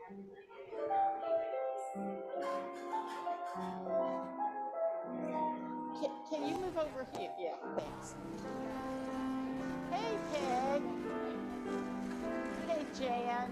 Can you move over here? Yeah, thanks. Hey, Peg. Hey, Jan.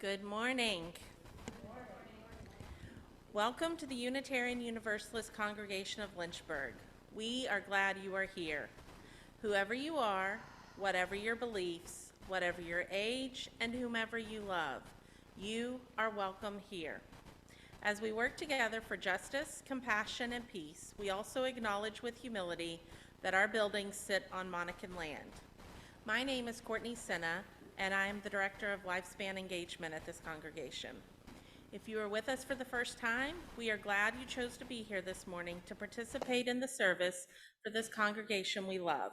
Good morning. Good morning. Welcome to the Unitarian Universalist Congregation of Lynchburg. We are glad you are here. Whoever you are, whatever your beliefs, whatever your age, and whomever you love, you are welcome here. As we work together for justice, compassion, and peace, we also acknowledge with humility that our buildings sit on Monacan land. My name is Courtney Senna, and I am the Director of Lifespan Engagement at this congregation. If you are with us for the first time, we are glad you chose to be here this morning to participate in the service for this congregation we love.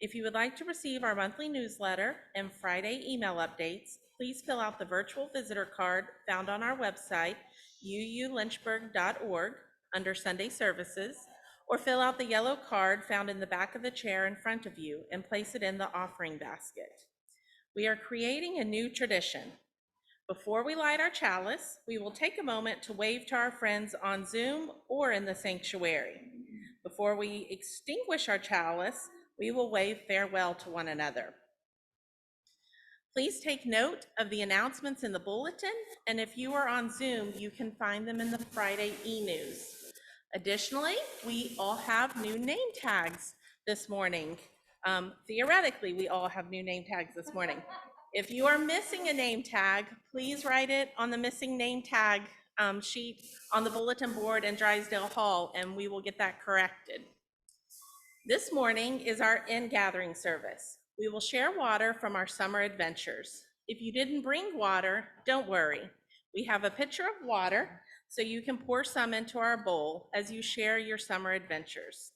If you would like to receive our monthly newsletter and Friday email updates, please fill out the virtual visitor card found on our website, uulynchburg.org, under Sunday Services, or fill out the yellow card found in the back of the chair in front of you and place it in the offering basket. We are creating a new tradition. Before we light our chalice, we will take a moment to wave to our friends on Zoom or in the sanctuary. Before we extinguish our chalice, we will wave farewell to one another. Please take note of the announcements in the bulletin, and if you are on Zoom, you can find them in the Friday e-news. Additionally, we all have new name tags this morning. Theoretically, we all have new name tags this morning. If you are missing a name tag, please write it on the missing name tag sheet on the bulletin board in Drysdale Hall, and we will get that corrected. This morning is our in-gathering service. We will share water from our summer adventures. If you didn't bring water, don't worry. We have a pitcher of water, so you can pour some into our bowl as you share your summer adventures.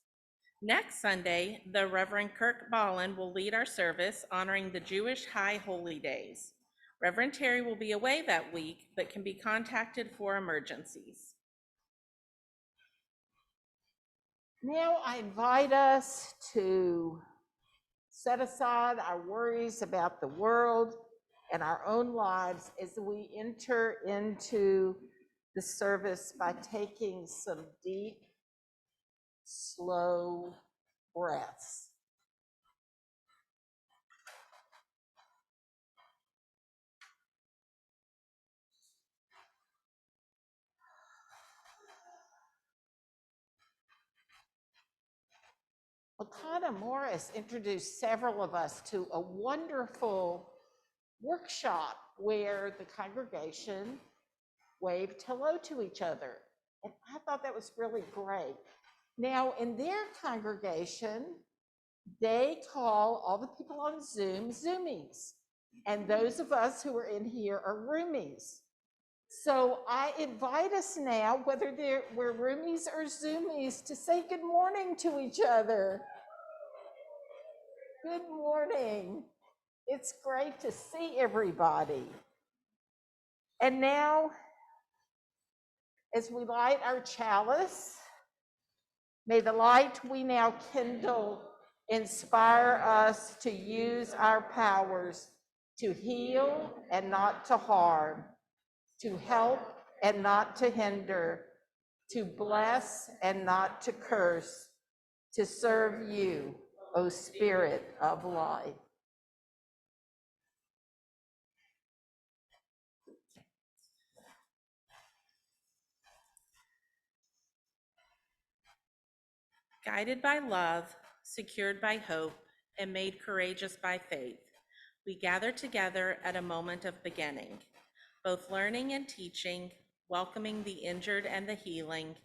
Next Sunday, the Reverend Kirk Ballin will lead our service honoring the Jewish High Holy Days. Reverend Terre will be away that week, but can be contacted for emergencies. Now I invite us to set aside our worries about the world and our own lives as we enter into the service by taking some deep, slow breaths. Lakana Morris introduced several of us to a wonderful workshop where the congregation waved hello to each other. And I thought that was really great. Now, in their congregation, they call all the people on Zoom Zoomies. And those of us who are in here are roomies. So I invite us now, whether we're roomies or Zoomies, to say good morning to each other. Good morning. It's great to see everybody. And now, as we light our chalice, may the light we now kindle inspire us to use our powers to heal and not to harm, to help and not to hinder, to bless and not to curse, to serve you, O Spirit of life. Guided by love, secured by hope, and made courageous by faith, we gather together at a moment of beginning, both learning and teaching, welcoming the injured and the healing,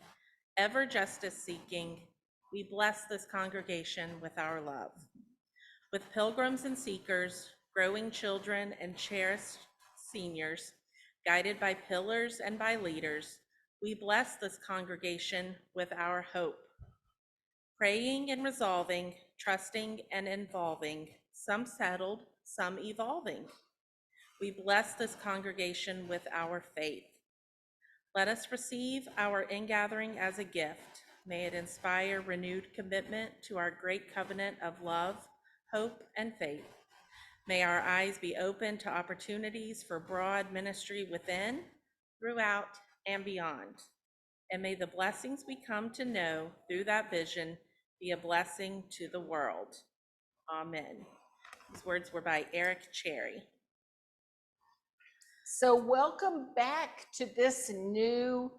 ever justice seeking. We bless this congregation with our love. With pilgrims and seekers, growing children and cherished seniors, guided by pillars and by leaders, we bless this congregation with our hope. Praying and resolving, trusting and involving, some settled, some evolving. We bless this congregation with our faith. Let us receive our ingathering as a gift. May it inspire renewed commitment to our great covenant of love, hope, and faith. May our eyes be open to opportunities for broad ministry within, throughout, and beyond. And may the blessings we come to know through that vision be a blessing to the world. Amen. These words were by Eric Cherry. So welcome back to this new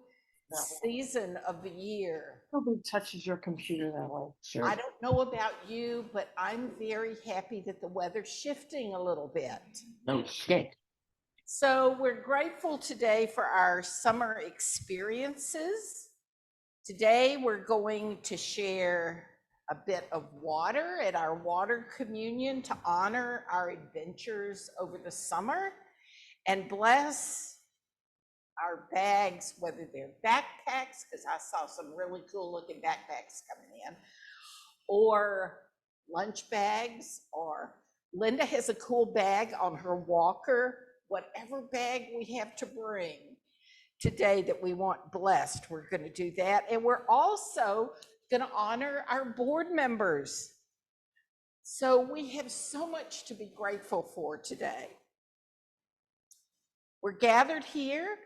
season of the year. Nobody touches your computer that way. Sure. I don't know about you, but I'm very happy that the weather's shifting a little bit. No shit. So we're grateful today for our summer experiences. Today we're going to share a bit of water at our water communion to honor our adventures over the summer and bless our bags, whether they're backpacks, because I saw some really cool looking backpacks coming in, or lunch bags, or Linda has a cool bag on her walker. Whatever bag we have to bring today that we want blessed, we're going to do that. And we're also going to honor our board members. So we have so much to be grateful for today. We're gathered here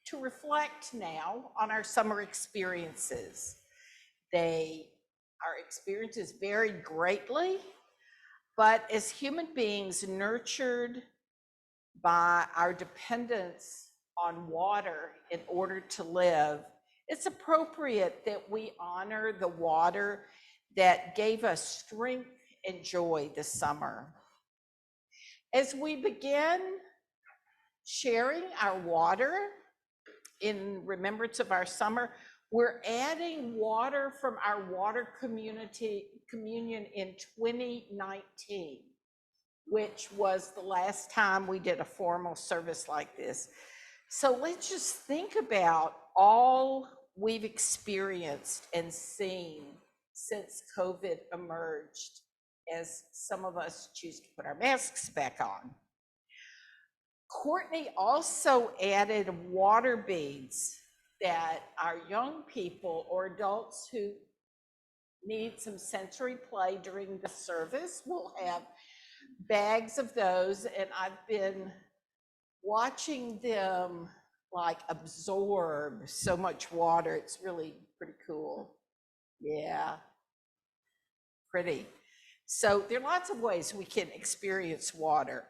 to reflect now on our summer experiences. Our experiences varied greatly, but as human beings nurtured by our dependence on water in order to live, it's appropriate that we honor the water that gave us strength and joy this summer. As we begin sharing our water in remembrance of our summer, we're adding water from our water communion in 2019, which was the last time we did a formal service like this. So let's just think about all we've experienced and seen since COVID emerged, as some of us choose to put our masks back on. Courtney also added water beads that our young people or adults who need some sensory play during the service, we'll have bags of those, and I've been watching them like absorb so much water. It's really pretty cool. Yeah, pretty. So there are lots of ways we can experience water.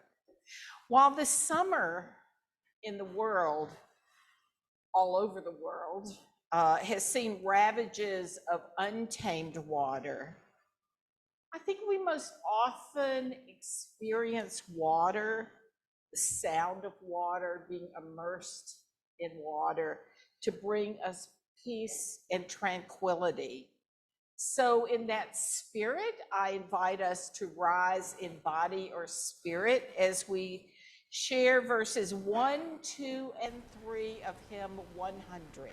While the summer in the world, all over the world, has seen ravages of untamed water, I think we most often experience water, the sound of water, being immersed in water, to bring us peace and tranquility. So in that spirit, I invite us to rise in body or spirit as we share verses 1, 2, and 3 of hymn 100.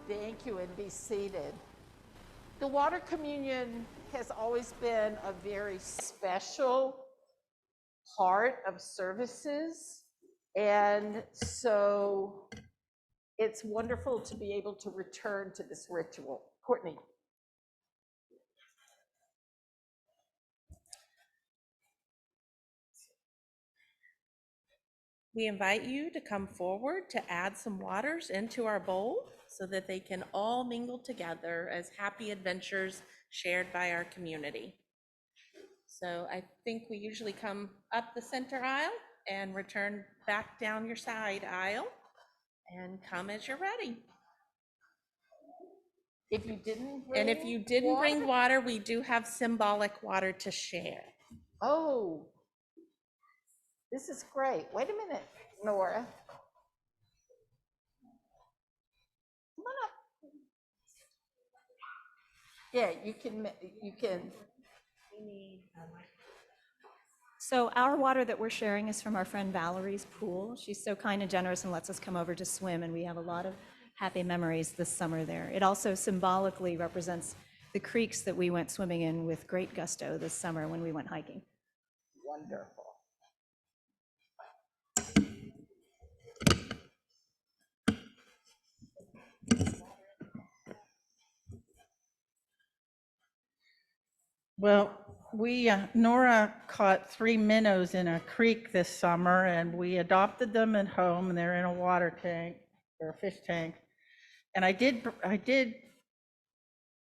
Thank you, and be seated. The water communion has always been a very special part of services, and so it's wonderful to be able to return to this ritual. Courtney. We invite you to come forward to add some waters into our bowl so that they can all mingle together as happy adventures shared by our community. So I think we usually come up the center aisle and return back down your side aisle and come as you're ready. If you didn't bring And if you didn't bring water, we do have symbolic water to share. Oh, this is great. Wait a minute, Nora. Come on up. Yeah, you can. So our water that we're sharing is from our friend Valerie's pool. She's so kind and generous and lets us come over to swim, and we have a lot of happy memories this summer there. It also symbolically represents the creeks that we went swimming in with great gusto this summer when we went hiking. Wonderful. Well, Nora caught 3 minnows in a creek this summer, and we adopted them at home, and they're in a water tank or a fish tank. And I did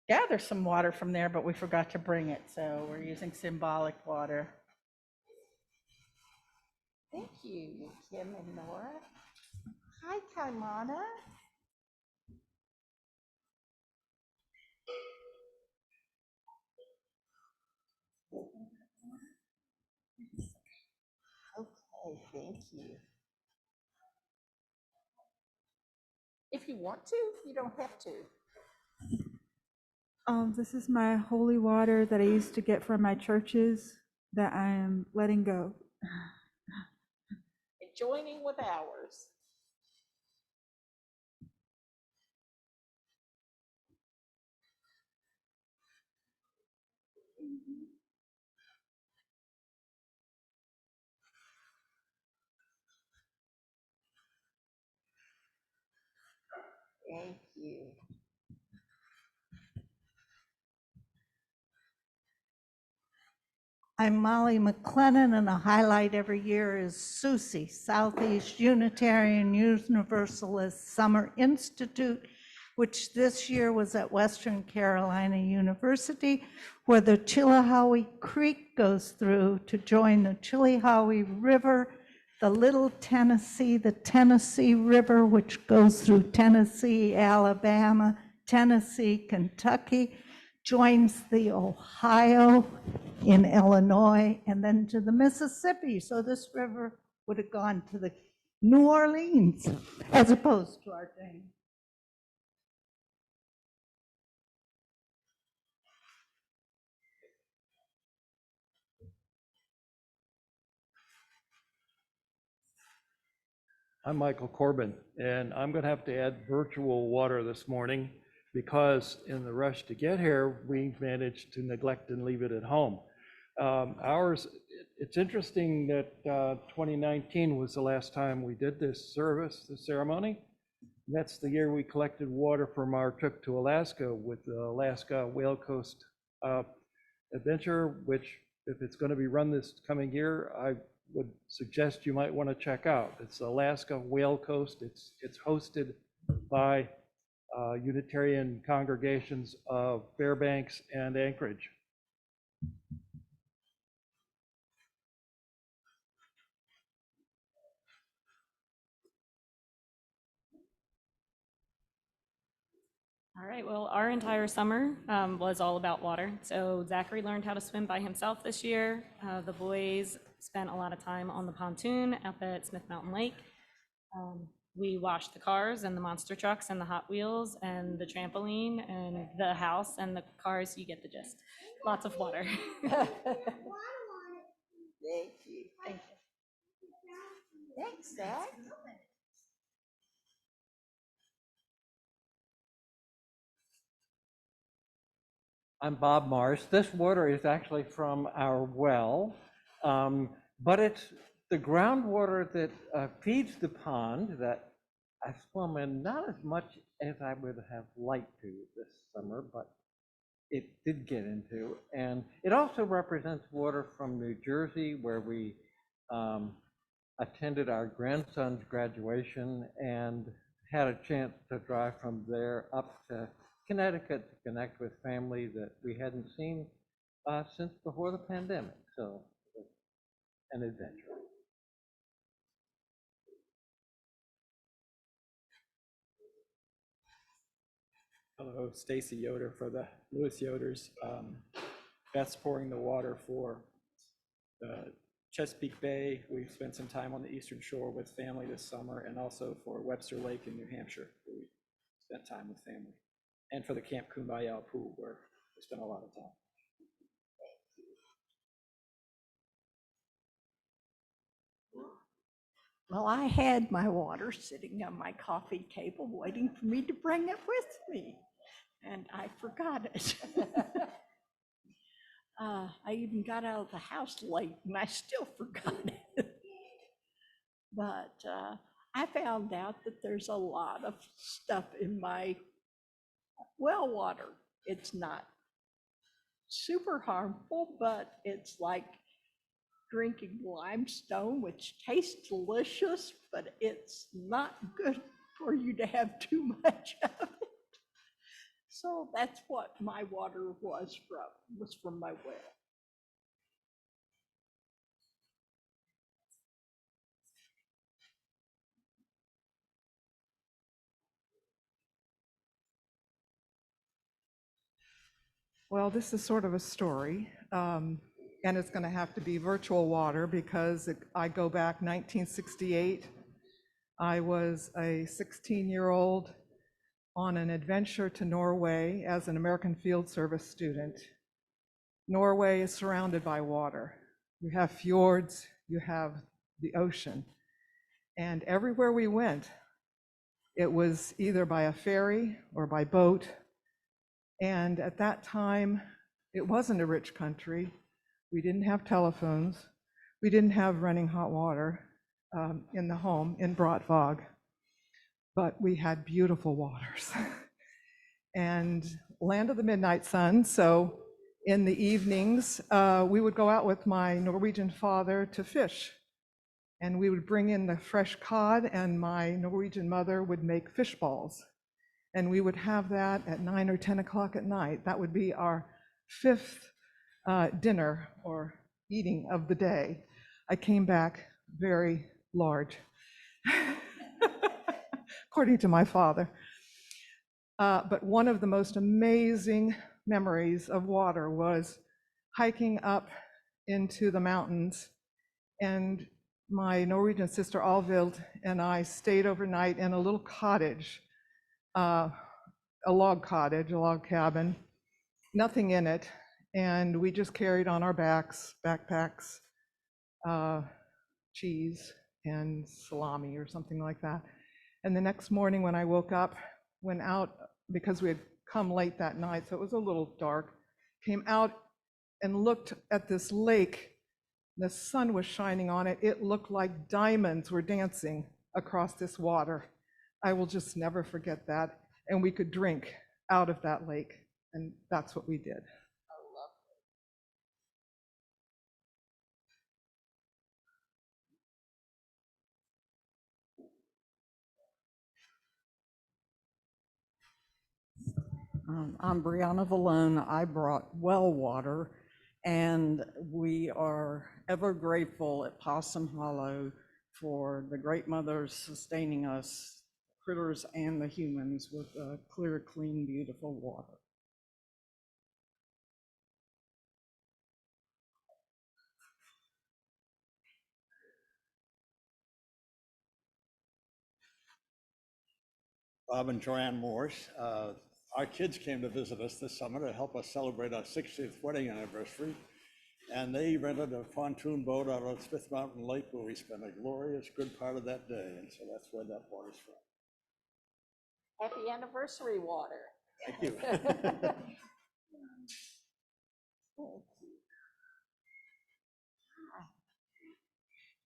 gather some water from there, but we forgot to bring it, so we're using symbolic water. Thank you, Kim and Nora. Hi, Kaimana. Okay, thank you. If you want to, you don't have to. This is my holy water that I used to get from my churches that I am letting go. And joining with ours. Thank you. I'm Molly McLennan, and a highlight every year is SUSE, Southeast Unitarian Universalist Summer Institute, which this year was at Western Carolina University, where the Chillicothe Creek goes through to join the Chillicothe River, the Little Tennessee, the Tennessee River, which goes through Tennessee, Alabama, Tennessee, Kentucky, joins the Ohio in Illinois, and then to the Mississippi. So this river would have gone to the New Orleans as opposed to our James. I'm Michael Corbin, and I'm going to have to add virtual water this morning because in the rush to get here, we managed to neglect and leave it at home. It's interesting that 2019 was the last time we did this ceremony. That's the year we collected water from our trip to Alaska with the Alaska Whale Coast adventure, which if it's going to be run this coming year, I would suggest you might want to check out. It's Alaska Whale Coast. It's hosted by Unitarian congregations of Fairbanks and Anchorage. All right, well, our entire summer was all about water. So Zachary learned how to swim by himself this year. The boys spent a lot of time on the pontoon up at Smith Mountain Lake. We washed the cars and the monster trucks and the Hot Wheels and the trampoline and the house and the cars. You get the gist. Lots of water. Thank you. Thank you. Thanks, Zach. I'm Bob Morris. This water is actually from our well, but it's the groundwater that feeds the pond that I swim in, not as much as I would have liked to this summer, but it did get into. And it also represents water from New Jersey, where we attended our grandson's graduation and had a chance to drive from there up to Connecticut to connect with family that we hadn't seen since before the pandemic. So it was an adventure. Hello, Stacy Yoder for the Lewis Yoders. Beth's pouring the water for the Chesapeake Bay. We've spent some time on the Eastern Shore with family this summer, and also for Webster Lake in New Hampshire, where we spent time with family. And for the Camp Kumbaya pool, where we spent a lot of time. Well, I had my water sitting on my coffee table waiting for me to bring it with me, and I forgot it. I even got out of the house late and I still forgot it. But I found out that there's a lot of stuff in my well water. It's not super harmful, but it's like drinking limestone, which tastes delicious, but it's not good for you to have too much of it. So that's what my water was from my well. Well, this is sort of a story, and it's going to have to be virtual water because I go back 1968. I was a 16-year-old on an adventure to Norway as an American Field Service student. Norway is surrounded by water. You have fjords, you have the ocean, and everywhere we went, it was either by a ferry or by boat. And at that time, it wasn't a rich country. We didn't have telephones. We didn't have running hot water in the home in Brattvåg. but we had beautiful waters. And land of the midnight sun, so in the evenings, we would go out with my Norwegian father to fish. And we would bring in the fresh cod, and my Norwegian mother would make fish balls. And we would have that at 9 or 10 o'clock at night. That would be our fifth dinner or eating of the day. I came back very large, according to my father. But one of the most amazing memories of water was hiking up into the mountains, and my Norwegian sister Alvild and I stayed overnight in a little cottage, a log cottage, a log cabin, nothing in it, and we just carried on our backs, backpacks, cheese and salami or something like that. And the next morning when I woke up, went out, because we had come late that night, so it was a little dark, came out and looked at this lake. The sun was shining on it. It looked like diamonds were dancing across this water. I will just never forget that. And we could drink out of that lake, and that's what we did. I'm Brianna Valone. I brought well water, and we are ever grateful at Possum Hollow for the Great Mothers sustaining us, critters and the humans, with clear, clean, beautiful water. Bob and Joanne Morse. Our kids came to visit us this summer to help us celebrate our 60th wedding anniversary. And they rented a pontoon boat out on Smith Mountain Lake, where we spent a glorious good part of that day. And so that's where that water's from. Happy anniversary, water. Thank you.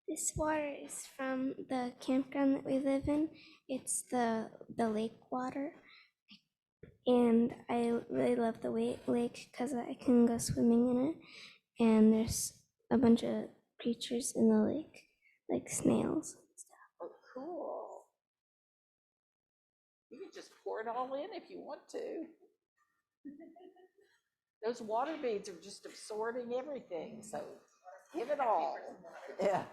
This water is from the campground that we live in. It's the lake water. And I really love the lake because I can go swimming in it. And there's a bunch of creatures in the lake, like snails and stuff. Oh, cool. You can just pour it all in if you want to. Those water beads are just absorbing everything, so give it all. Yeah.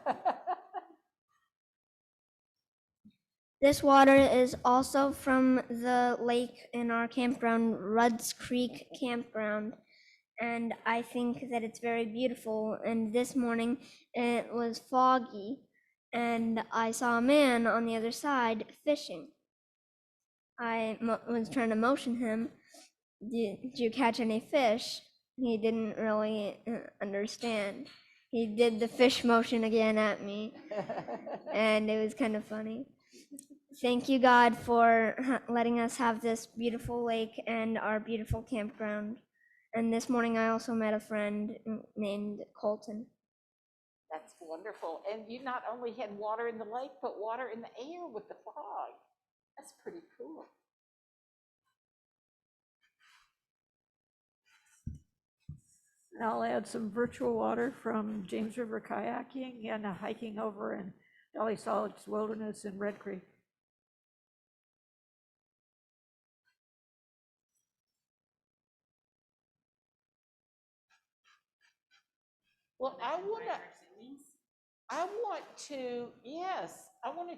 This water is also from the lake in our campground, Rudd's Creek Campground. And I think that it's very beautiful. And this morning it was foggy, and I saw a man on the other side fishing. I was trying to motion him, did you catch any fish? He didn't really understand. He did the fish motion again at me, and it was kind of funny. Thank you, God, for letting us have this beautiful lake and our beautiful campground. And this morning I also met a friend named Colton. That's wonderful. And you not only had water in the lake, but water in the air with the fog. That's pretty cool. And I'll add some virtual water from James River kayaking and hiking over in Dolly Solid's Wilderness in Red Creek. Well, I want to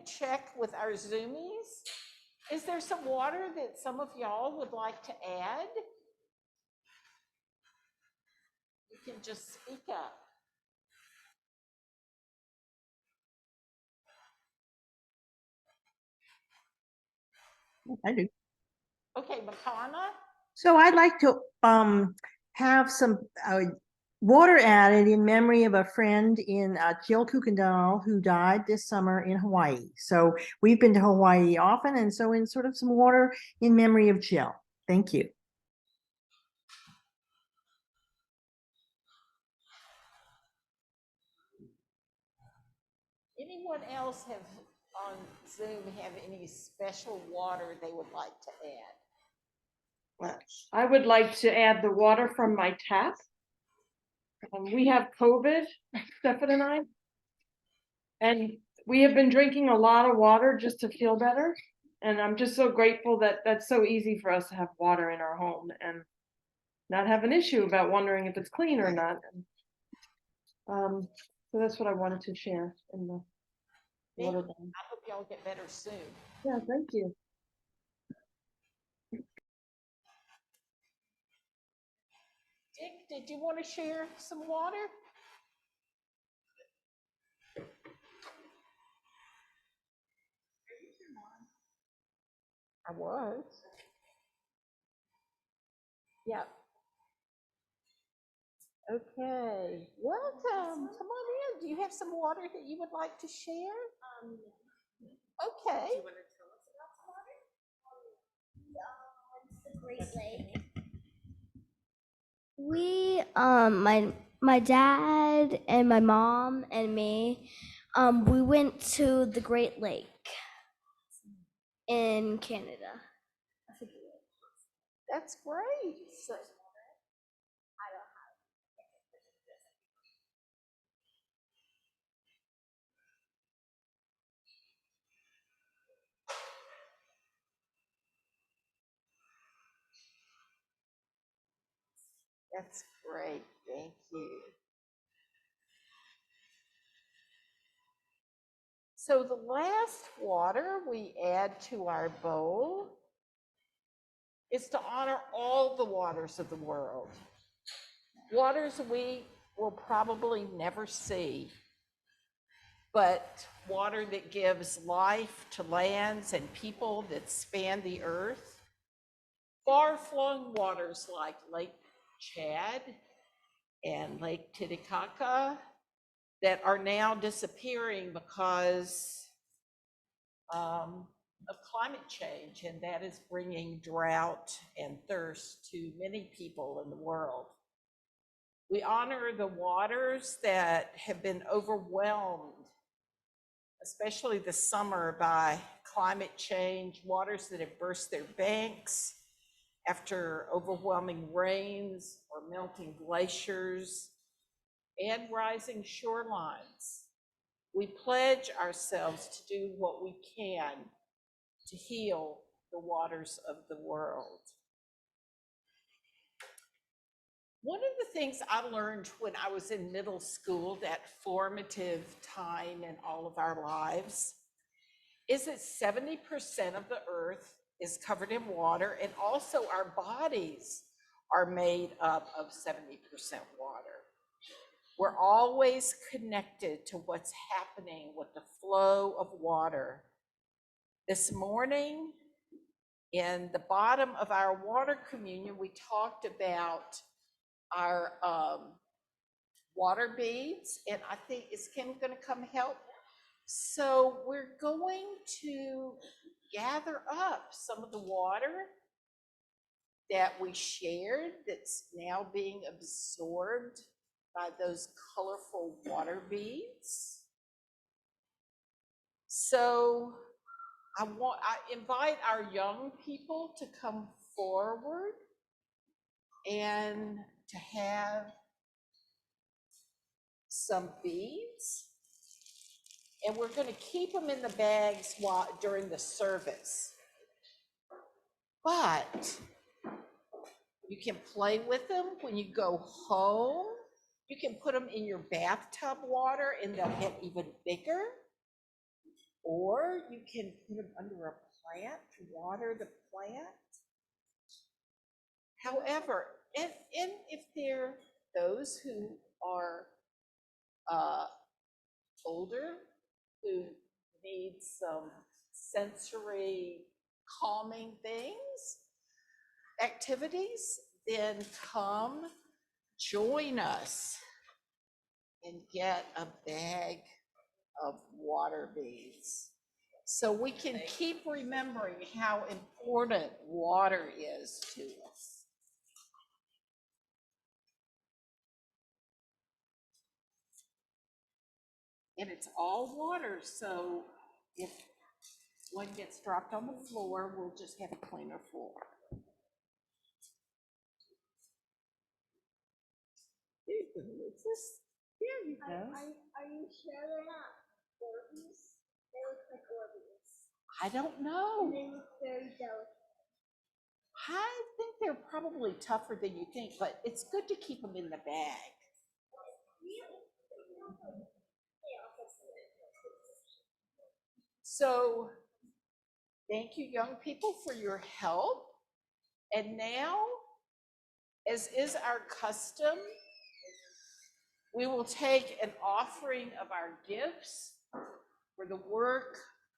check with our Zoomies. Is there some water that some of y'all would like to add? You can just speak up. I do. Okay, Makana? So I'd like to have some water added in memory of a friend in Jill Kukendall who died this summer in Hawaii. So we've been to Hawaii often, and so in sort of some water in memory of Jill. Thank you. Anyone else have on Zoom have any special water they would like to add? I would like to add the water from my tap. We have COVID, Stefan and I. And we have been drinking a lot of water just to feel better. And I'm just so grateful that that's so easy for us to have water in our home and not have an issue about wondering if it's clean or not. So that's what I wanted to share in the Thank water. you. I hope y'all get better soon. Yeah, thank you. Dick, did you want to share some water? I was. Yep. Okay, welcome. Come on in. Do you have some water that you would like to share? Okay. Do you want to tell us about the water? It's the Great Lake. My dad and my mom and me, we went to the Great Lake in Canada. That's great. So, that's great. Thank you. So the last water we add to our bowl is to honor all the waters of the world. Waters we will probably never see, but water that gives life to lands and people that span the earth. Far-flung waters like Lake Chad and Lake Titicaca that are now disappearing because of climate change, and that is bringing drought and thirst to many people in the world. We honor the waters that have been overwhelmed, especially this summer, by climate change, waters that have burst their banks after overwhelming rains or melting glaciers and rising shorelines. We pledge ourselves to do what we can to heal the waters of the world. One of the things I learned when I was in middle school, that formative time in all of our lives, is that 70% of the earth is covered in water, and also our bodies are made up of 70% water. We're always connected to what's happening with the flow of water. This morning, in the bottom of our water communion, we talked about our water beads, and I think, is Kim gonna come help? So we're going to gather up some of the water that we shared that's now being absorbed by those colorful water beads. So I invite our young people to come forward and to have some beads. And we're going to keep them in the bags during the service. But you can play with them when you go home. You can put them in your bathtub water and they'll get even bigger. Or you can put them under a plant to water the plant. However, and if they're those who are older, who need some sensory calming activities, then come join us and get a bag of water beads, so we can keep remembering how important water is to us. And it's all water, so if one gets dropped on the floor, we'll just have a cleaner floor. There you go, Lucas. There you go. Are you sure they're not Orbeez? They look like Orbeez. I don't know. They look very delicate. I think they're probably tougher than you think, but it's good to keep them in the bag. So, thank you, young people, for your help. And now, as is our custom, we will take an offering of our gifts for the work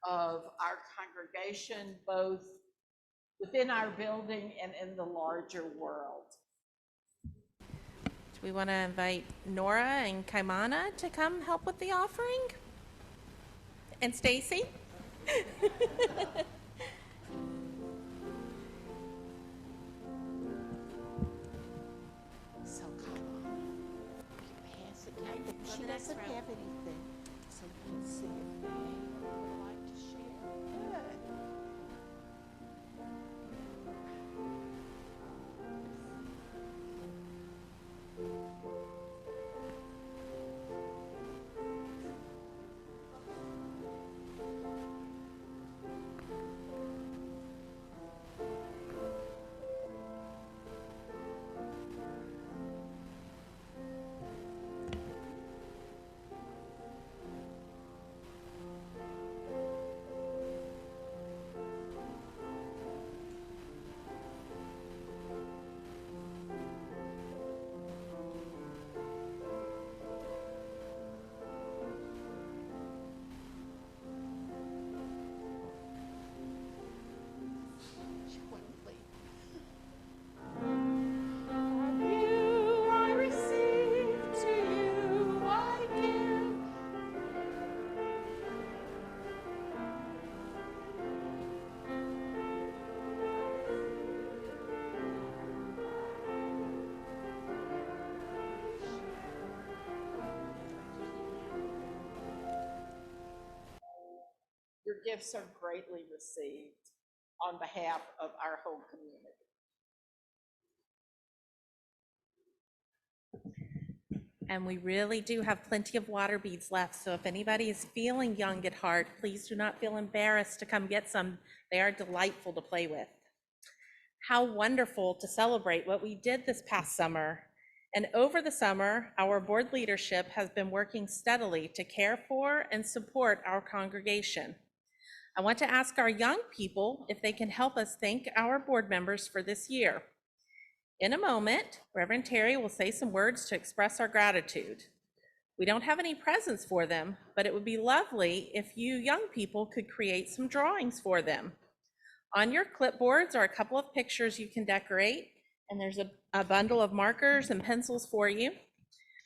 of our congregation, both within our building and in the larger world. Do we want to invite Nora and Kaimana to come help with the offering? And Stacy? So come on, you pass it down. She doesn't have anything, so you can see if they would like to share. Good. Your gifts are greatly received on behalf of our whole community. And we really do have plenty of water beads left, so if anybody is feeling young at heart, please do not feel embarrassed to come get some. They are delightful to play with. How wonderful to celebrate what we did this past summer. And over the summer, our board leadership has been working steadily to care for and support our congregation. I want to ask our young people if they can help us thank our board members for this year. In a moment, Rev Terre will say some words to express our gratitude. We don't have any presents for them, but it would be lovely if you young people could create some drawings for them. On your clipboards are a couple of pictures you can decorate, and there's a bundle of markers and pencils for you.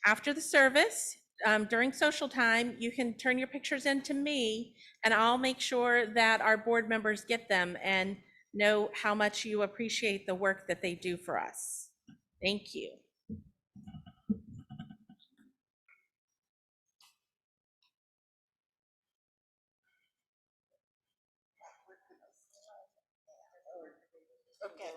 After the service, during social time, you can turn your pictures in to me, and I'll make sure that our board members get them and know how much you appreciate the work that they do for us. Thank you. Okay.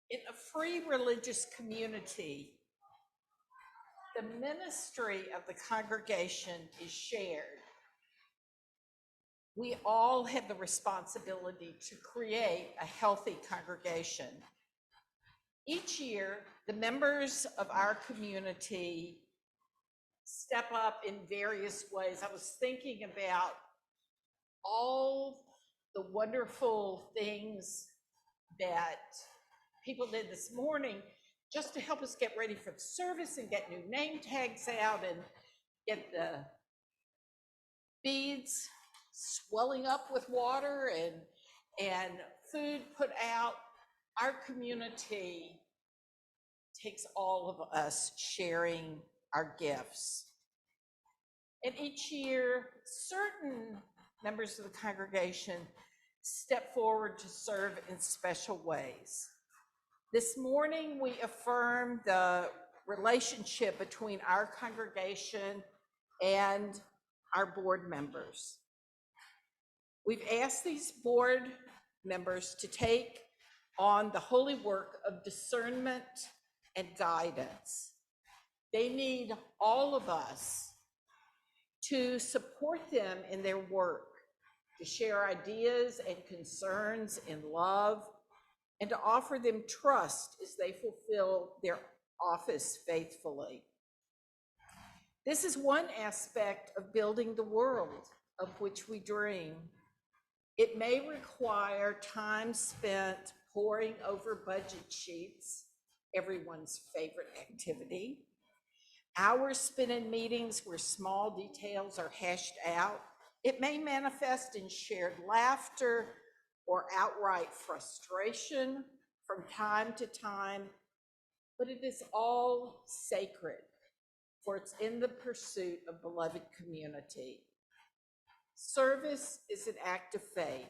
In a free religious community, the ministry of the congregation is shared. We all have the responsibility to create a healthy congregation. Each year, the members of our community step up in various ways. I was thinking about all the wonderful things that people did this morning just to help us get ready for the service and get new name tags out and get the beads swelling up with water and food put out. Our community takes all of us sharing our gifts. And each year, certain members of the congregation step forward to serve in special ways. This morning, we affirm the relationship between our congregation and our board members. We've asked these board members to take on the holy work of discernment and guidance. They need all of us to support them in their work, to share ideas and concerns in love, and to offer them trust as they fulfill their office faithfully. This is one aspect of building the world of which we dream. It may require time spent poring over budget sheets, everyone's favorite activity, hours spent in meetings where small details are hashed out. It may manifest in shared laughter or outright frustration from time to time, but it is all sacred, for it's in the pursuit of beloved community. Service is an act of faith.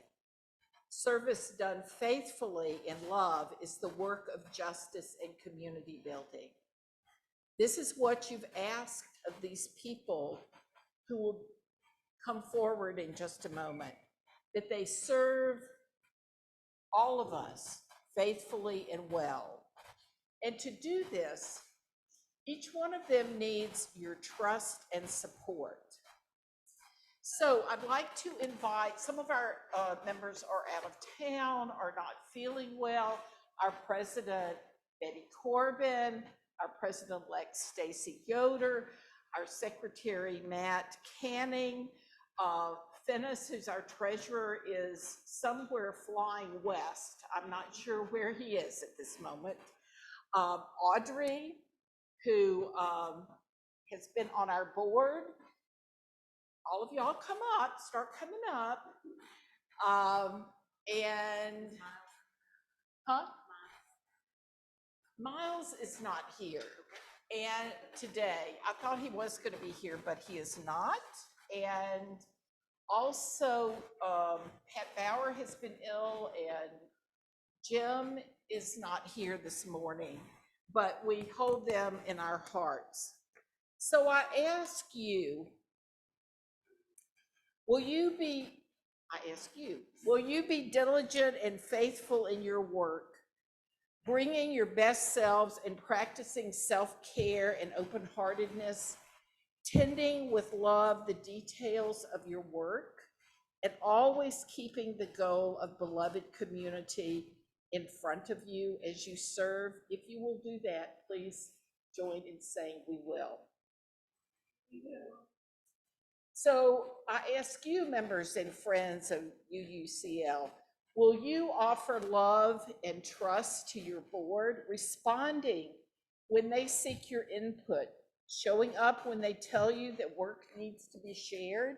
Service done faithfully in love is the work of justice and community building. This is what you've asked of these people who will come forward in just a moment, that they serve all of us faithfully and well. And to do this, each one of them needs your trust and support. So I'd like to invite, some of our members are out of town, are not feeling well. Our president, Betty Corbin, our president-elect Stacy Yoder, our secretary, Matt Canning, Finnis, who's our treasurer, is somewhere flying west. I'm not sure where he is at this moment. Audrey, who has been on our board. All of y'all come up, start coming up. Miles is not here. And today, I thought he was going to be here, but he is not. And also, Pat Bauer has been ill, and Jim is not here this morning, but we hold them in our hearts. So I ask you, will you be diligent and faithful in your work, bringing your best selves and practicing self-care and open-heartedness, tending with love the details of your work, and always keeping the goal of beloved community in front of you as you serve? If you will do that, please join in saying we will. We will. So I ask you, members and friends of UUCL, will you offer love and trust to your board, responding when they seek your input, showing up when they tell you that work needs to be shared,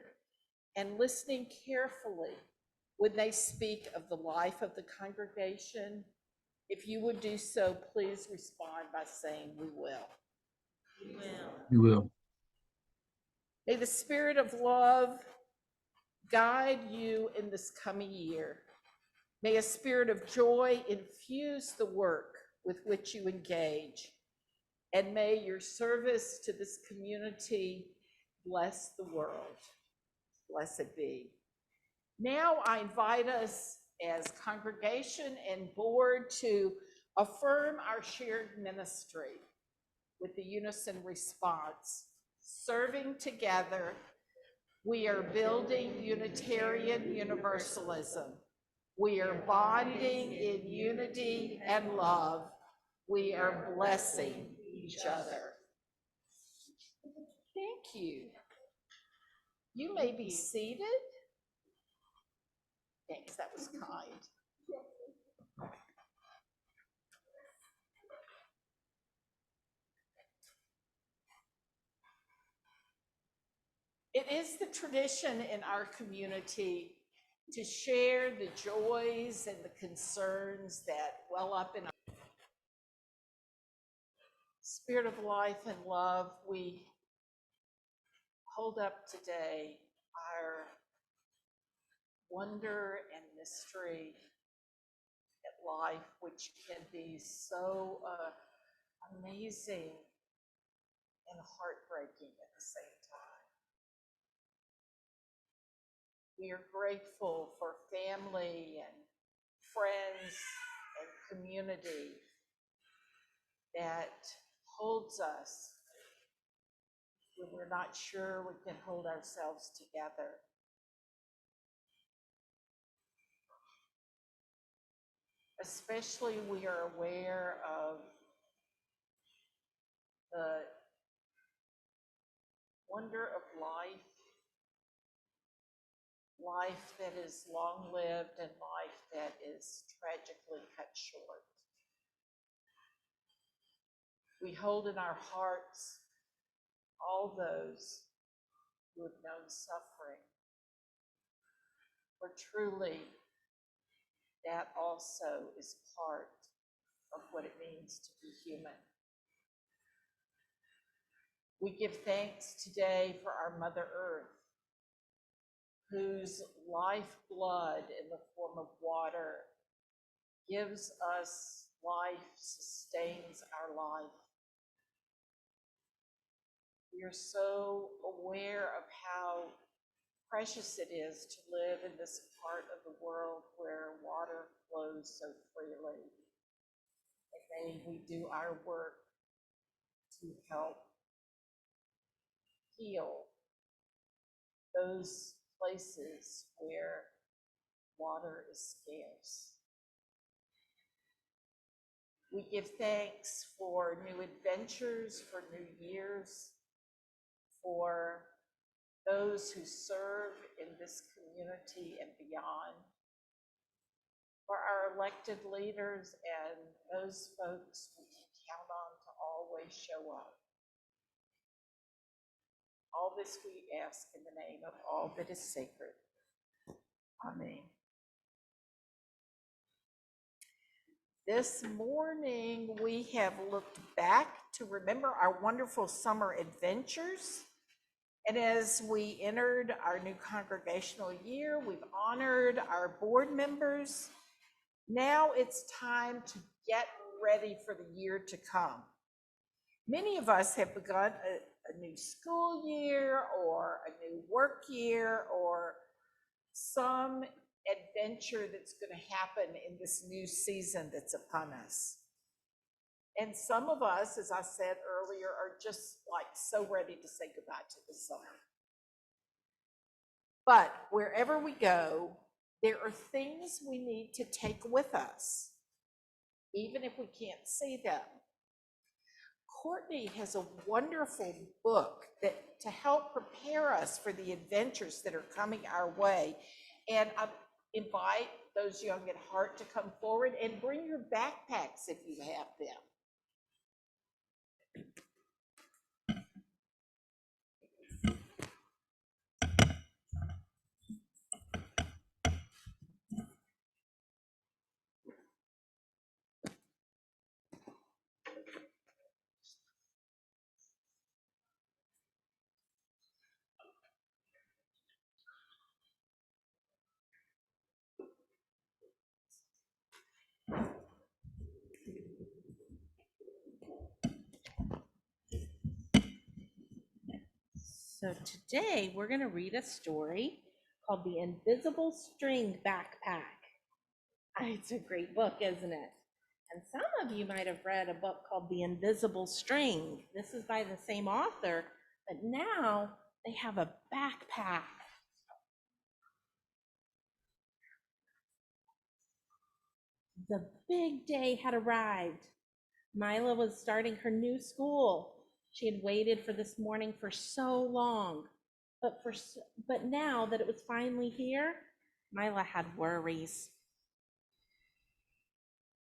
and listening carefully when they speak of the life of the congregation? If you would do so, please respond by saying we will. We will. We will. May the spirit of love guide you in this coming year. May a spirit of joy infuse the work with which you engage. And may your service to this community bless the world. Blessed be. Now I invite us as congregation and board to affirm our shared ministry with the unison response. Serving together, we are building Unitarian Universalism. We are bonding in unity and love. We are blessing each other. Thank you. You may be seated. Thanks, that was kind. It is the tradition in our community to share the joys and the concerns that well up in our Spirit of life and love, we hold up today our wonder and mystery at life, which can be so amazing and heartbreaking at the same time. We are grateful for family and friends and community that holds us when we're not sure we can hold ourselves together. Especially we are aware of the wonder of life, life that is long-lived and life that is tragically cut short. We hold in our hearts all those who have known suffering, for truly that also is part of what it means to be human. We give thanks today for our Mother Earth, whose lifeblood in the form of water gives us life, sustains our life. We are so aware of how precious it is to live in this part of the world where water flows so freely. And may we do our work to help heal those places where water is scarce. We give thanks for new adventures, for new years, for those who serve in this community and beyond, for our elected leaders and those folks we can count on to always show up. All this we ask in the name of all that is sacred. Amen. This morning, we have looked back to remember our wonderful summer adventures. And as we entered our new congregational year, we've honored our board members. Now it's time to get ready for the year to come. Many of us have begun a new school year or a new work year or some adventure that's going to happen in this new season that's upon us. And some of us, as I said earlier, are just like so ready to say goodbye to the summer. But wherever we go, there are things we need to take with us, even if we can't see them. Courtney has a wonderful book that to help prepare us for the adventures that are coming our way. And I invite those young at heart to come forward and bring your backpacks if you have them. So today we're going to read a story called The Invisible String Backpack. It's a great book, isn't it? And some of you might have read a book called The Invisible String. This is by the same author, but now they have a backpack. The big day had arrived. Mila was starting her new school. She had waited for this morning for so long, but now that it was finally here, Mila had worries.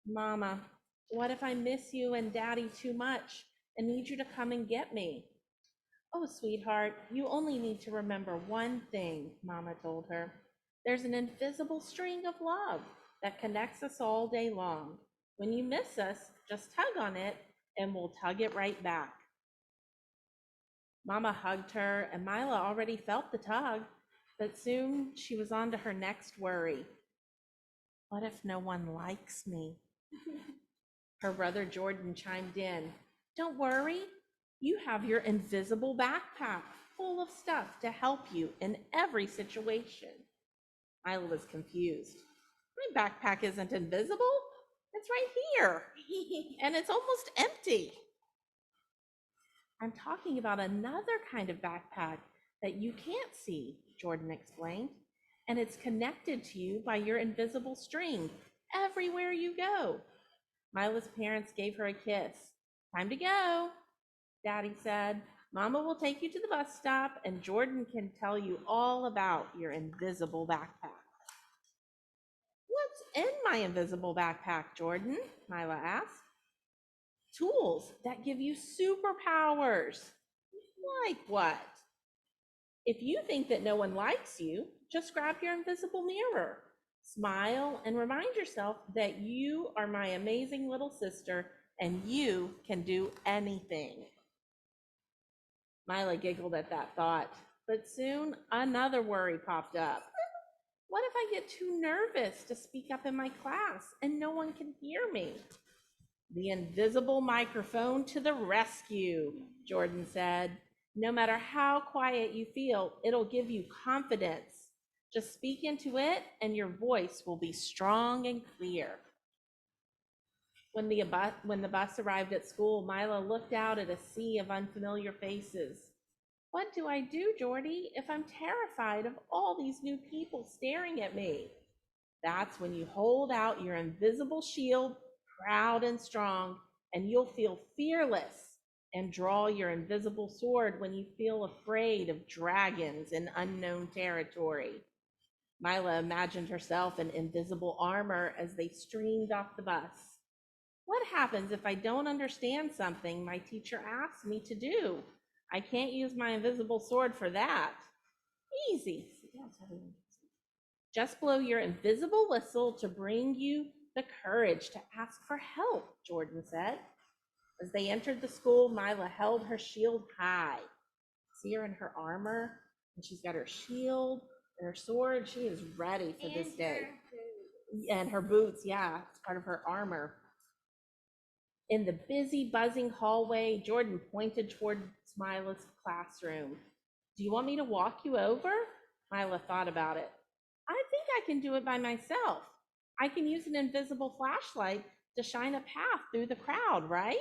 Mama, what if I miss you and Daddy too much and need you to come and get me? Oh, sweetheart, you only need to remember one thing, Mama told her. There's an invisible string of love that connects us all day long. When you miss us, just tug on it and we'll tug it right back. Mama hugged her, and Mila already felt the tug, but soon she was on to her next worry. What if no one likes me? Her brother Jordan chimed in. Don't worry, you have your invisible backpack full of stuff to help you in every situation. Mila was confused. My backpack isn't invisible. It's right here, and it's almost empty. I'm talking about another kind of backpack that you can't see, Jordan explained, and it's connected to you by your invisible string everywhere you go. Mila's parents gave her a kiss. Time to go, Daddy said. Mama will take you to the bus stop, and Jordan can tell you all about your invisible backpack. What's in my invisible backpack, Jordan? Mila asked. Tools that give you superpowers. Like what? If you think that no one likes you, just grab your invisible mirror. Smile and remind yourself that you are my amazing little sister and you can do anything. Mila giggled at that thought, but soon another worry popped up. What if I get too nervous to speak up in my class and no one can hear me? The invisible microphone to the rescue, Jordan said. No matter how quiet you feel, it'll give you confidence. Just speak into it and your voice will be strong and clear. When the bus arrived at school, Mila looked out at a sea of unfamiliar faces. What do I do, Jordy, if I'm terrified of all these new people staring at me? That's when you hold out your invisible shield, proud and strong, and you'll feel fearless, and draw your invisible sword when you feel afraid of dragons in unknown territory. Mila imagined herself in invisible armor as they streamed off the bus. What happens if I don't understand something my teacher asks me to do? I can't use my invisible sword for that. Easy. Just blow your invisible whistle to bring you the courage to ask for help, Jordan said. As they entered the school, Mila held her shield high. See her in her armor, and she's got her shield and her sword. She is ready for this day. And her boots, yeah, it's part of her armor. In the busy, buzzing hallway, Jordan pointed toward Mila's classroom. Do you want me to walk you over? Mila thought about it. I think I can do it by myself. I can use an invisible flashlight to shine a path through the crowd, right?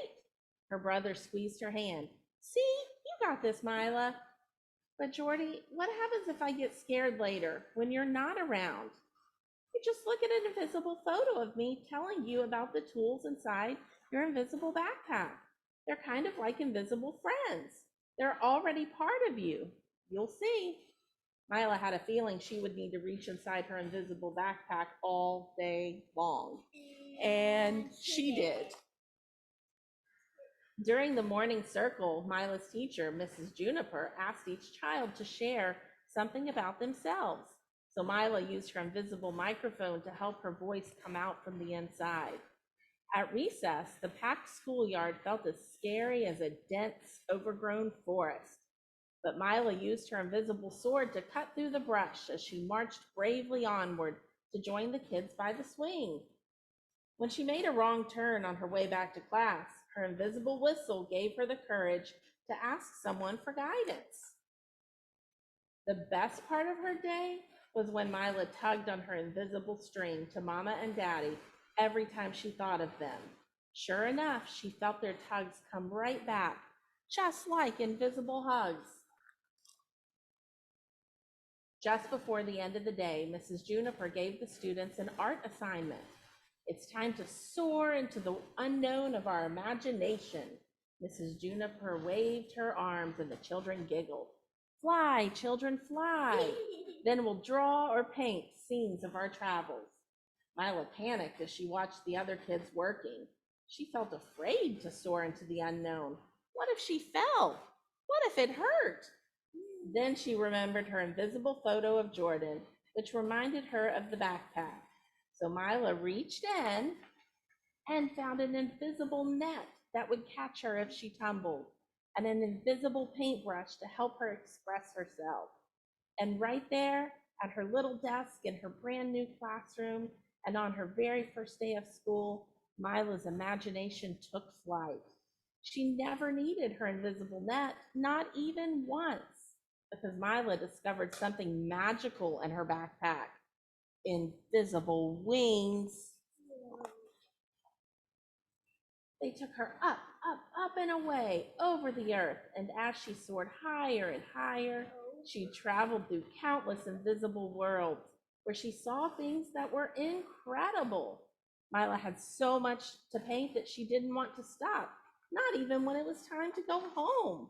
Her brother squeezed her hand. See, you got this, Mila. But Jordy, what happens if I get scared later when you're not around? You just look at an invisible photo of me telling you about the tools inside your invisible backpack. They're kind of like invisible friends. They're already part of you. You'll see. Mila had a feeling she would need to reach inside her invisible backpack all day long. And she did. During the morning circle, Mila's teacher, Mrs. Juniper, asked each child to share something about themselves. So Mila used her invisible microphone to help her voice come out from the inside. At recess, the packed schoolyard felt as scary as a dense, overgrown forest. But Mila used her invisible sword to cut through the brush as she marched bravely onward to join the kids by the swing. When she made a wrong turn on her way back to class, her invisible whistle gave her the courage to ask someone for guidance. The best part of her day was when Mila tugged on her invisible string to Mama and Daddy every time she thought of them. Sure enough, she felt their tugs come right back, just like invisible hugs. Just before the end of the day, Mrs. Juniper gave the students an art assignment. It's time to soar into the unknown of our imagination. Mrs. Juniper waved her arms and the children giggled. Fly, children, fly. Then we'll draw or paint scenes of our travels. Mila panicked as she watched the other kids working. She felt afraid to soar into the unknown. What if she fell? What if it hurt? Then she remembered her invisible photo of Jordan, which reminded her of the backpack. So Mila reached in and found an invisible net that would catch her if she tumbled, and an invisible paintbrush to help her express herself. And right there at her little desk in her brand new classroom and on her very first day of school, Mila's imagination took flight. She never needed her invisible net, not even once, because Mila discovered something magical in her backpack: invisible wings. They took her up, up, up and away over the earth, and as she soared higher and higher, she traveled through countless invisible worlds where she saw things that were incredible. Mila had so much to paint that she didn't want to stop, not even when it was time to go home.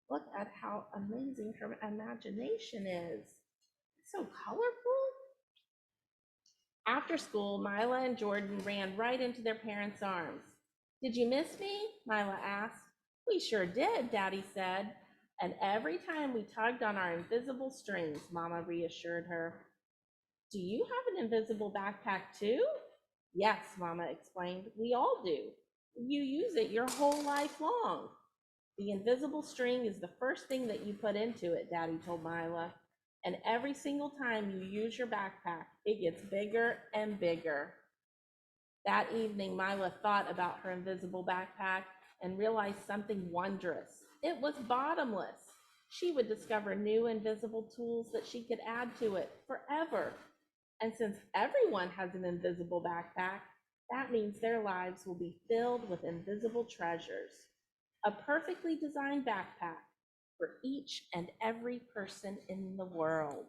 Look at how amazing her imagination is. It's so colorful. After school, Mila and Jordan ran right into their parents' arms. "Did you miss me?" Mila asked. "We sure did," Daddy said. "And every time we tugged on our invisible strings," Mama reassured her. "Do you have an invisible backpack too?" "Yes," Mama explained. "We all do. You use it your whole life long." "The invisible string is the first thing that you put into it," Daddy told Mila. "And every single time you use your backpack, it gets bigger and bigger." That evening, Mila thought about her invisible backpack and realized something wondrous. It was bottomless. She would discover new invisible tools that she could add to it forever. And since everyone has an invisible backpack, that means their lives will be filled with invisible treasures. A perfectly designed backpack for each and every person in the world.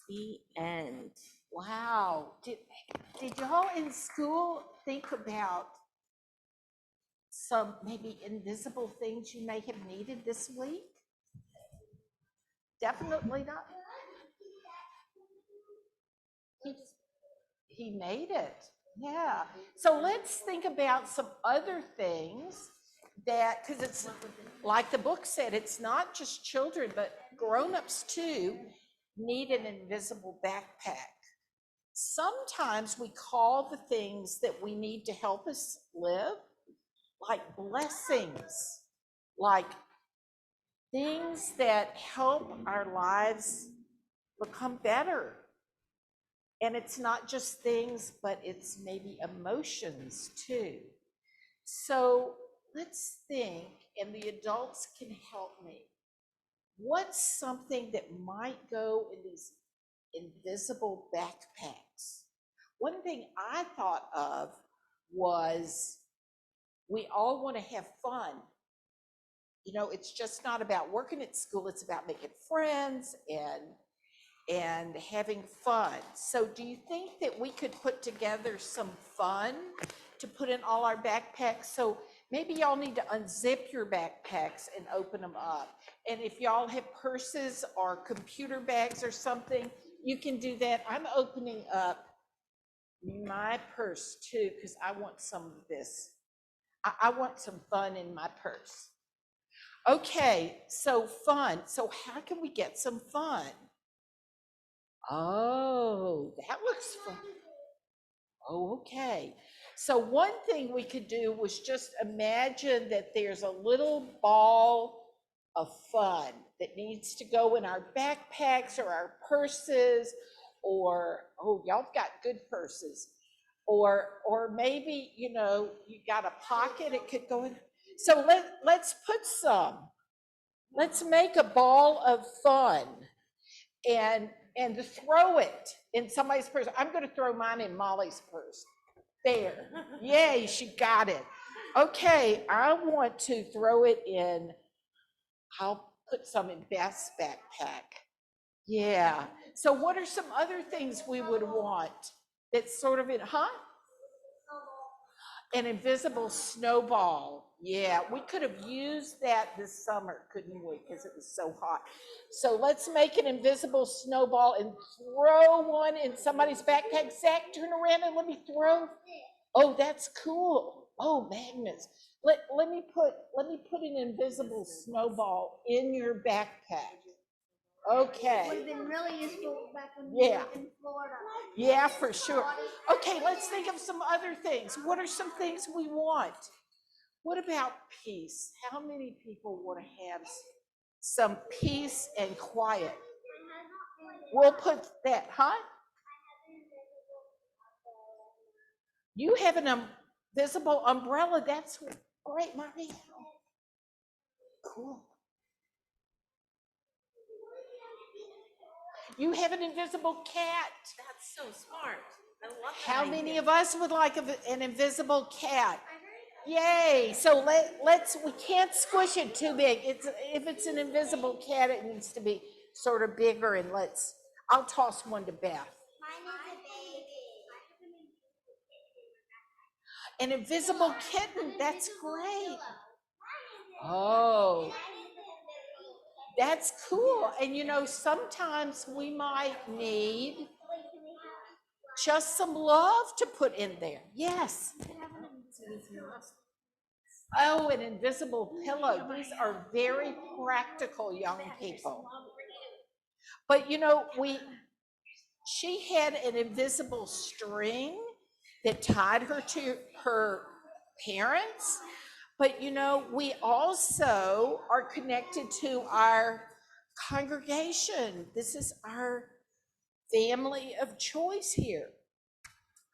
The end. Wow. Did y'all in school think about some maybe invisible things you may have needed this week? Definitely not. He made it. Yeah. So let's think about some other things that, because it's like the book said, it's not just children, but grown-ups too need an invisible backpack. Sometimes we call the things that we need to help us live like blessings, like things that help our lives become better. And it's not just things, but it's maybe emotions too. So let's think, and the adults can help me. What's something that might go in these invisible backpacks? One thing I thought of was we all want to have fun. You know, it's just not about working at school, it's about making friends and having fun. So do you think that we could put together some fun to put in all our backpacks? So maybe y'all need to unzip your backpacks and open them up. And if y'all have purses or computer bags or something, you can do that. I'm opening up my purse too, because I want some of this. I want some fun in my purse. Okay, so fun. So how can we get some fun? Oh, that looks fun. Oh, okay. So one thing we could do was just imagine that there's a little ball of fun that needs to go in our backpacks or our purses, or, oh, y'all got good purses. Or maybe, you know, you got a pocket it could go in. So let's put some. Let's make a ball of fun and to throw it in somebody's purse. I'm going to throw mine in Molly's purse. There. Yay, she got it. Okay, I want to throw it in. I'll put some in Beth's backpack. Yeah. So what are some other things we would want that's sort of in, huh? An invisible snowball. Yeah, we could have used that this summer, couldn't we? Because it was so hot. So let's make an invisible snowball and throw one in somebody's backpack. Zach, turn around and let me throw. Oh, that's cool. Oh, magnets. Let me put an invisible snowball in your backpack. Okay. Would have been really useful back when we lived in Florida. Yeah, for sure. Okay, let's think of some other things. What are some things we want? What about peace? How many people want to have some peace and quiet? We'll put that, huh? You have an invisible umbrella. That's great, Maria. Cool. You have an invisible cat. That's so smart. I love that How idea. many of us would like an invisible cat? Yay! So let's, we can't squish it too big. If it's an invisible cat, it needs to be sort of bigger, and I'll toss one to Beth. An invisible kitten, that's great. Oh, that's cool. And you know, sometimes we might need just some love to put in there. Yes. Oh, an invisible pillow. These are very practical young people. But you know, she had an invisible string that tied her to her parents. But you know, we also are connected to our congregation. This is our family of choice here.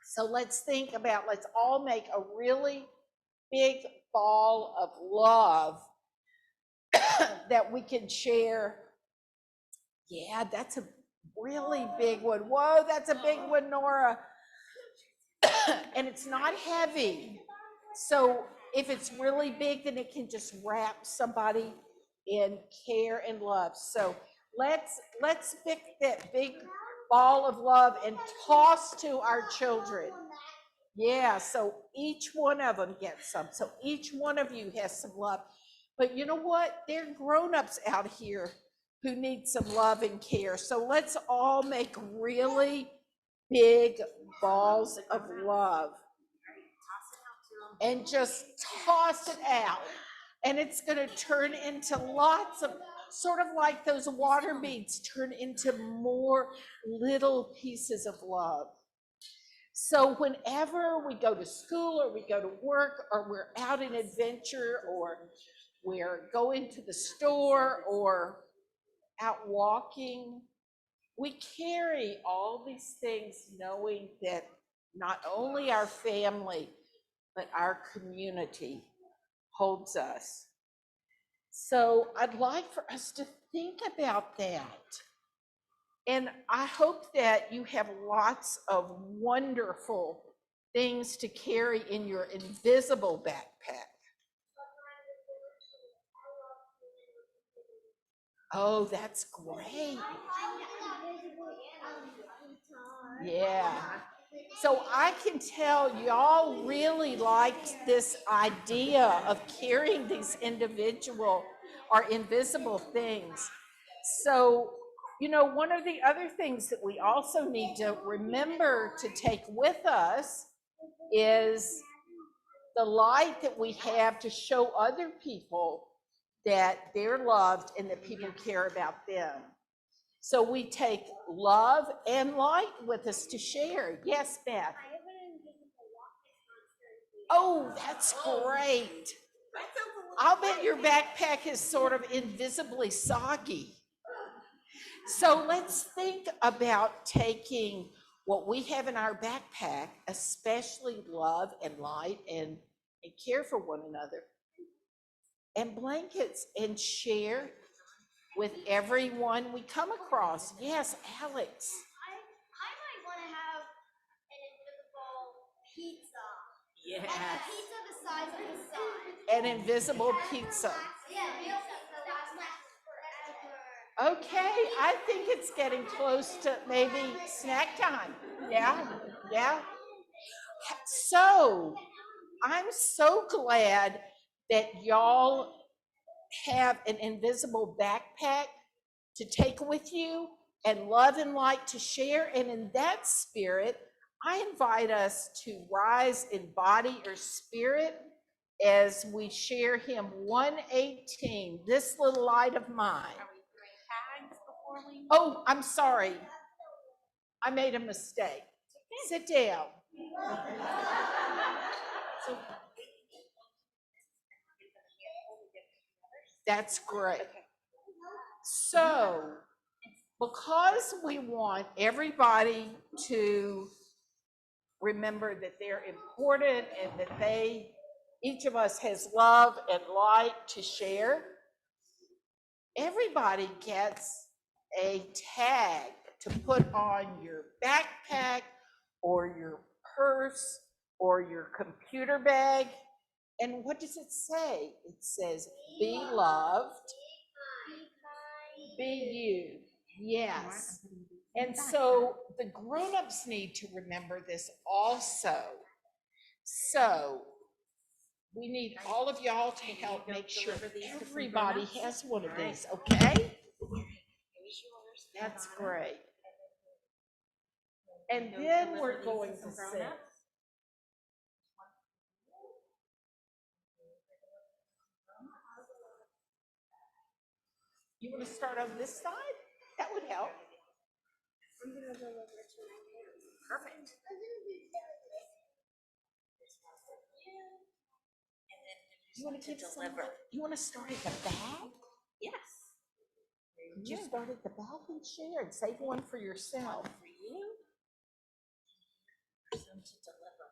So let's all make a really big ball of love that we can share. Yeah, that's a really big one. Whoa, that's a big one, Nora. And it's not heavy. So if it's really big, then it can just wrap somebody in care and love. So let's pick that big ball of love and toss to our children. Yeah, so each one of them gets some. So each one of you has some love. But you know what? There are grown-ups out here who need some love and care. So let's all make really big balls of love and just toss it out. And it's going to turn into lots of, sort of like those water beads, turn into more little pieces of love. So whenever we go to school or we go to work or we're out in adventure or we're going to the store or out walking, we carry all these things knowing that not only our family, but our community holds us. So I'd like for us to think about that. And I hope that you have lots of wonderful things to carry in your invisible backpack. Oh, that's great. Yeah. So I can tell y'all really liked this idea of carrying these individual or invisible things. So, you know, one of the other things that we also need to remember to take with us is the light that we have to show other people that they're loved and that people care about them. So we take love and light with us to share. Yes, Beth. Oh, that's great. I'll bet your backpack is sort of invisibly soggy. So let's think about taking what we have in our backpack, especially love and light and care for one another, and blankets, and share with everyone we come across. Yes, Alex. I might want to have an invisible pizza. Yes. And a pizza the size of the sun. An invisible pizza. Yeah, forever. Okay, I think it's getting close to maybe snack time. Yeah, yeah. So I'm so glad that y'all have an invisible backpack to take with you and love and light to share. And in that spirit, I invite us to rise in body or spirit as we share hymn 118, This Little Light of Mine. Oh, I'm sorry. I made a mistake. Sit down. That's great. So, because we want everybody to remember that they're important and that each of us has love and light to share, everybody gets a tag to put on your backpack or your purse or your computer bag. And what does it say? It says, be loved, be you. Yes. And so the grown-ups need to remember this also. So we need all of y'all to help make sure everybody has one of these, okay? That's great. And then we're going to sing. You want to start on this side? That would help. Perfect. You want to give you want to start at the back? Yes. You start at the back and share and save one for yourself. For you. Some to deliver.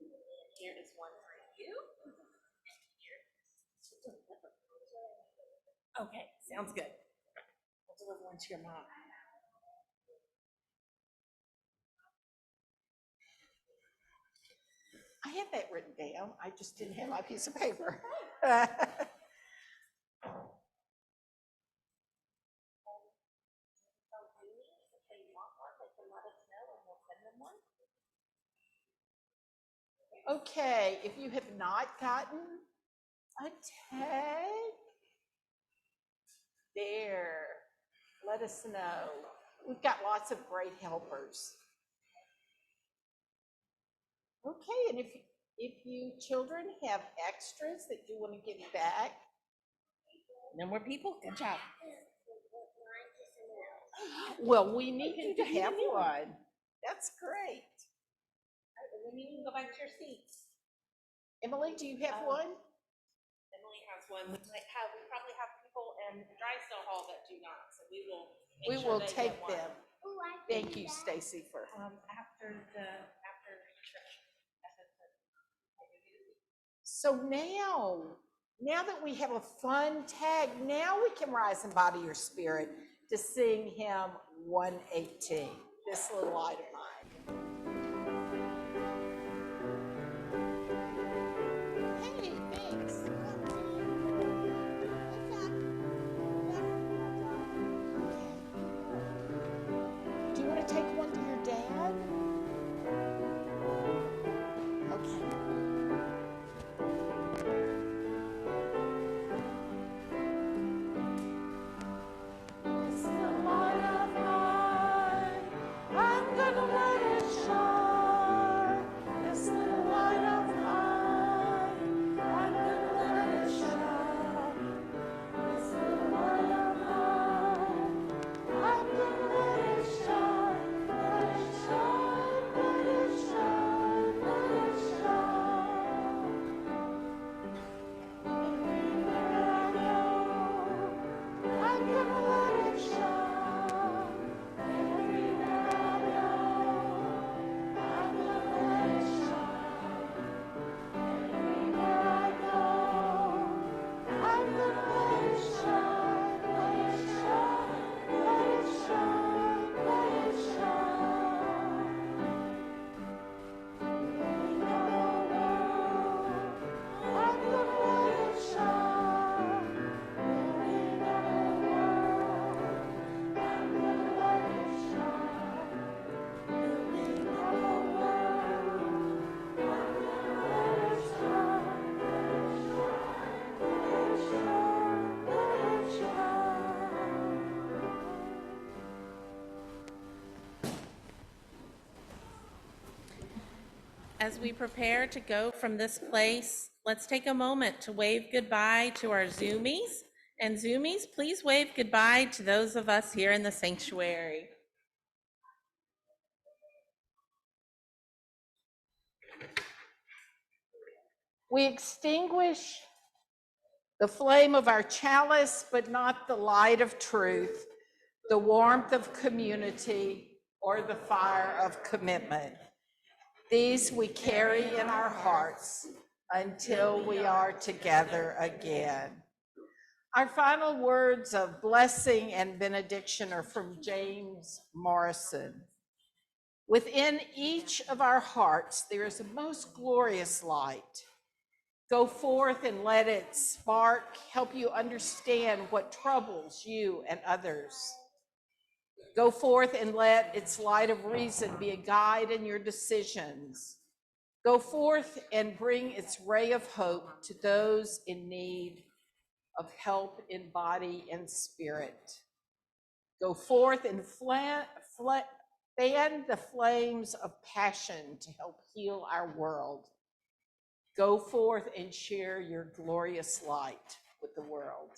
And here is one for you. And here to deliver. Okay, sounds good. I'll deliver one to your mom. I had that written down. I just didn't have my piece of paper. Okay, if you have not gotten a tag, there, let us know. We've got lots of great helpers. Okay, and if you children have extras that you want to give back. No more people? Good job. Well, we need you to have one. That's great. Then you can go back to your seats. Emily, do you have one? Emily has one. We probably have people in Drysdale Hall that do not, so we will. We make sure will they take get one. them. Thank you, Stacy, for. After church. So now that we have a fun tag, now we can rise and body your spirit to sing hymn 118, This Little Light of Mine. Hey, thanks. Do you want to take one to your dad? Okay. This little light of mine, I'm gonna let it shine. This little light of mine, I'm gonna let it shine. This little light of mine, I'm gonna let it shine. Let it shine, let it shine, let it shine. Everywhere I go, I'm gonna let it shine. Everywhere I go, I'm gonna let it shine. Everywhere I go, I'm gonna let it shine. Let it shine, let it shine, let it shine. Everywhere I go, I'm gonna let it shine. Everywhere I go, I'm gonna let it shine. Building up a world, I'm gonna let it shine. Let it shine, let it shine. As we prepare to go from this place, let's take a moment to wave goodbye to our Zoomies. And Zoomies, please wave goodbye to those of us here in the sanctuary. We extinguish the flame of our chalice, but not the light of truth, the warmth of community, or the fire of commitment. These we carry in our hearts until we are together again. Our final words of blessing and benediction are from James Morrison. Within each of our hearts, there is a most glorious light. Go forth and let its spark help you understand what troubles you and others. Go forth and let its light of reason be a guide in your decisions. Go forth and bring its ray of hope to those in need of help in body and spirit. Go forth and fan the flames of passion to help heal our world. Go forth and share your glorious light with the world.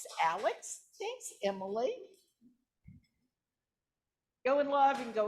Thanks, Alex. Thanks, Emily. Go in love and go